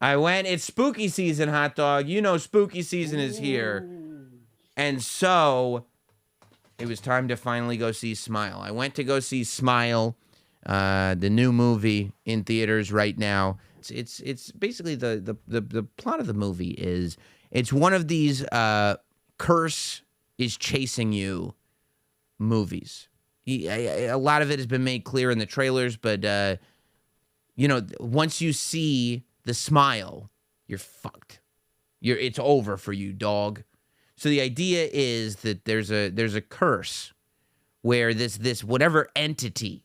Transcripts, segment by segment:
I went. It's spooky season, hot dog. You know, spooky season is here, Ooh. and so it was time to finally go see Smile. I went to go see Smile, the new movie in theaters right now. It's basically the plot of the movie is it's one of these curse is chasing you movies. A lot of it has been made clear in the trailers, but once you see the smile, you're fucked. It's over for you, dog. So the idea is that there's a curse where this whatever entity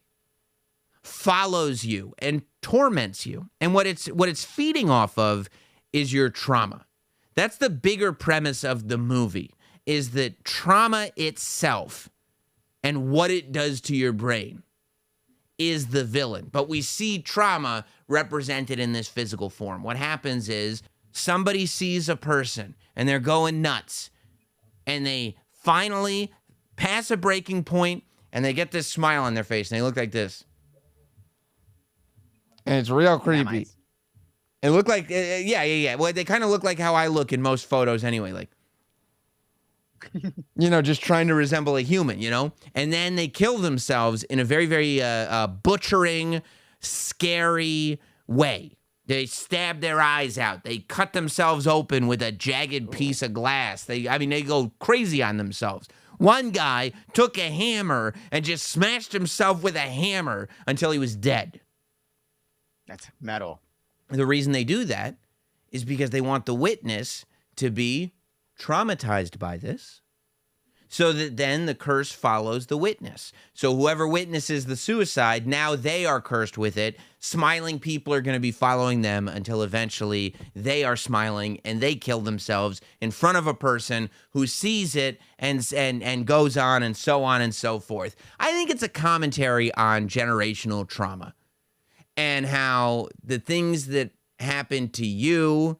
follows you and torments you. And what it's feeding off of is your trauma. That's the bigger premise of the movie, is that trauma itself and what it does to your brain is the villain. But we see trauma represented in this physical form. What happens is somebody sees a person and they're going nuts and they finally pass a breaking point and they get this smile on their face and they look like this. And it's real creepy. It looked like, yeah. Well, they kind of look like how I look in most photos anyway, like, just trying to resemble a human, And then they kill themselves in a very, very butchering, scary way. They stab their eyes out. They cut themselves open with a jagged piece of glass. They go crazy on themselves. One guy took a hammer and just smashed himself with a hammer until he was dead. That's metal. The reason they do that is because they want the witness to be traumatized by this, so that then the curse follows the witness. So whoever witnesses the suicide, now they are cursed with it. Smiling people are going to be following them until eventually they are smiling and they kill themselves in front of a person who sees it and goes on and so forth. I think it's a commentary on generational trauma and how the things that happen to you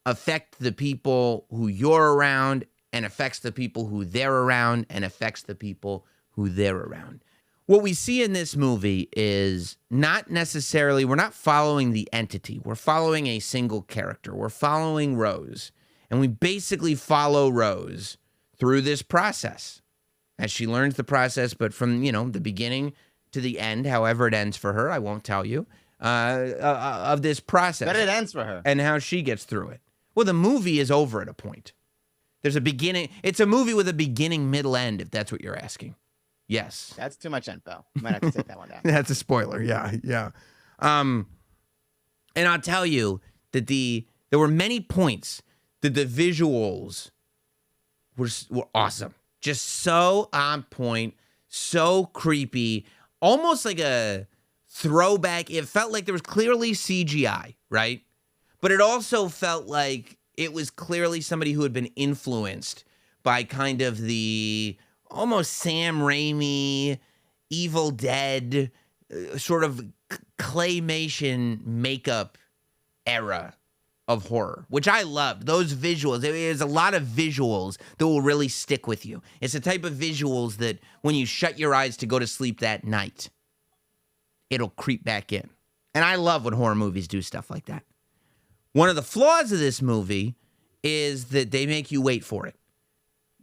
affect the people who you're around and affects the people who they're around and affects the people who they're around. What we see in this movie is not necessarily, we're not following the entity. We're following a single character. We're following Rose. And we basically follow Rose through this process as she learns the process, but from, the beginning to the end, however it ends for her, I won't tell you, of this process. But it ends for her. And how she gets through it. Well, the movie is over at a point. There's a beginning. It's a movie with a beginning, middle, end, if that's what you're asking. Yes. That's too much info. Might have to take that one down. That's a spoiler. Yeah. And I'll tell you that there were many points that the visuals were awesome. Just so on point, so creepy, almost like a throwback. It felt like there was clearly CGI, right? But it also felt like it was clearly somebody who had been influenced by kind of the almost Sam Raimi, Evil Dead, sort of claymation makeup era of horror, which I loved. Those visuals, there's a lot of visuals that will really stick with you. It's the type of visuals that when you shut your eyes to go to sleep that night, it'll creep back in. And I love when horror movies do stuff like that. One of the flaws of this movie is that they make you wait for it.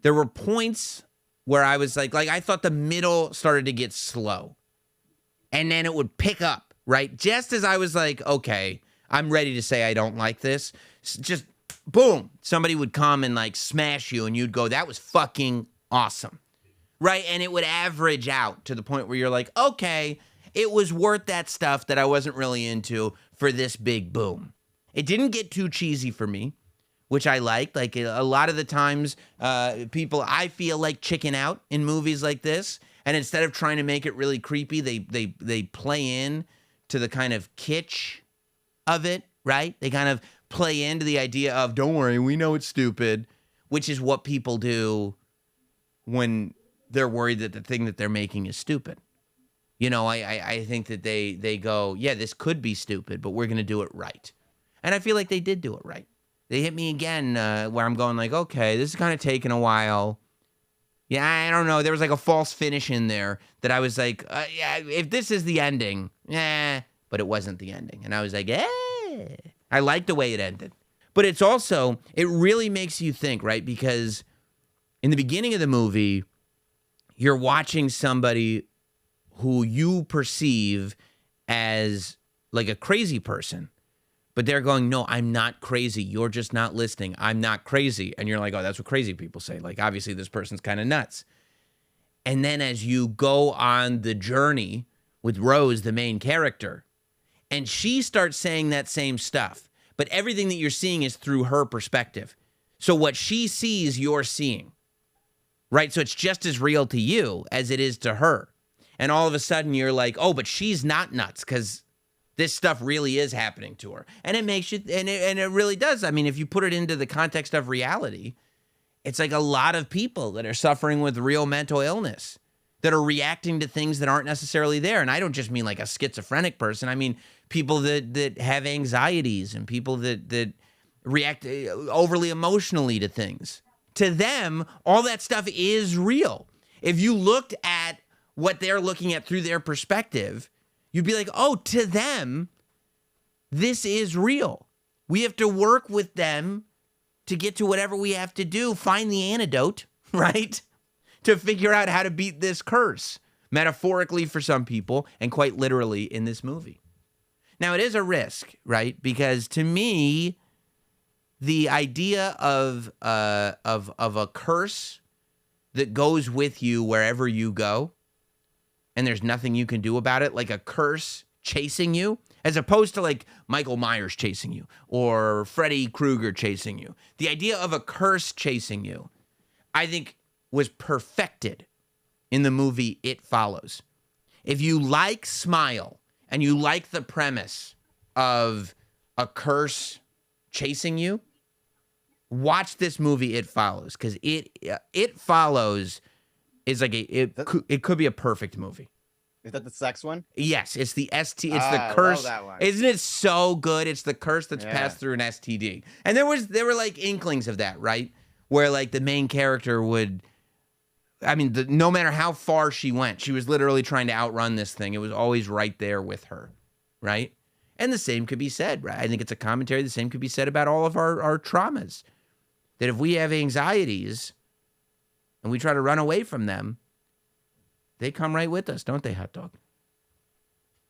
There were points where I was like I thought the middle started to get slow. And then it would pick up, right? Just as I was like, okay, I'm ready to say I don't like this. Just boom, somebody would come and like smash you and you'd go, that was fucking awesome. Right? And it would average out to the point where you're like, okay, it was worth that stuff that I wasn't really into for this big boom. It didn't get too cheesy for me, which I liked. Like a lot of the times, people, I feel like, chicken out in movies like this. And instead of trying to make it really creepy, they play in to the kind of kitsch of it, right? They kind of play into the idea of, don't worry, we know it's stupid, which is what people do when they're worried that the thing that they're making is stupid. I think that they go, yeah, this could be stupid, but we're going to do it right. And I feel like they did do it right. They hit me again where I'm going like, okay, this is kind of taking a while. Yeah, I don't know. There was like a false finish in there that I was like, yeah, if this is the ending, but it wasn't the ending. And I was like, I like the way it ended. But it's also, it really makes you think, right? Because in the beginning of the movie, you're watching somebody who you perceive as like a crazy person. But they're going, no, I'm not crazy. You're just not listening. I'm not crazy. And you're like, oh, that's what crazy people say. Like, obviously, this person's kind of nuts. And then as you go on the journey with Rose, the main character, and she starts saying that same stuff, but everything that you're seeing is through her perspective. So what she sees, you're seeing, right? So it's just as real to you as it is to her. And all of a sudden, you're like, oh, but she's not nuts because this stuff really is happening to her. And it makes you, and it really does. I mean, if you put it into the context of reality, it's like a lot of people that are suffering with real mental illness that are reacting to things that aren't necessarily there. And I don't just mean like a schizophrenic person. I mean people that have anxieties and people that react overly emotionally to things. To them, all that stuff is real. If you looked at what they're looking at through their perspective, you'd be like, oh, to them, this is real. We have to work with them to get to whatever we have to do, find the antidote, right? To figure out how to beat this curse, metaphorically for some people and quite literally in this movie. Now, it is a risk, right? Because to me, the idea of a curse that goes with you wherever you go, and there's nothing you can do about it, like a curse chasing you, as opposed to like Michael Myers chasing you or Freddy Krueger chasing you. The idea of a curse chasing you, I think, was perfected in the movie It Follows. If you like Smile and you like the premise of a curse chasing you, watch this movie It Follows, because It Follows is like it could be a perfect movie. Is that the sex one? Yes, it's the ST. It's the I curse. love that one. Isn't it so good? It's the curse that's passed through an STD. And there were like inklings of that, right? Where like the main character would, I mean, no matter how far she went, she was literally trying to outrun this thing. It was always right there with her, right? And the same could be said, right? I think it's a commentary. The same could be said about all of our traumas. That if we have anxieties and we try to run away from them, they come right with us, don't they, Hot Dog?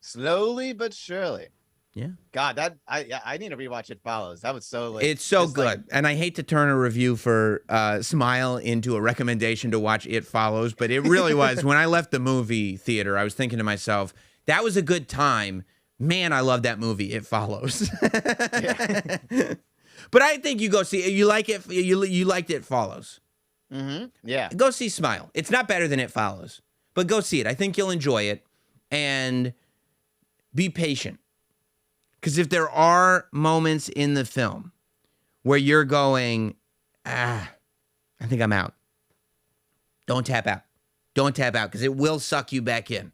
Slowly but surely. Yeah. God, I need to rewatch It Follows. That was so like, it's so good. like, and I hate to turn a review for Smile into a recommendation to watch It Follows, but it really was. When I left the movie theater, I was thinking to myself, that was a good time. Man, I love that movie, It Follows. But I think you go see, you like it, you liked It Follows. Mm-hmm. Yeah. Go see Smile. It's not better than It Follows, but go see it. I think you'll enjoy it, and be patient. Because if there are moments in the film where you're going, I think I'm out. Don't tap out. Don't tap out, because it will suck you back in.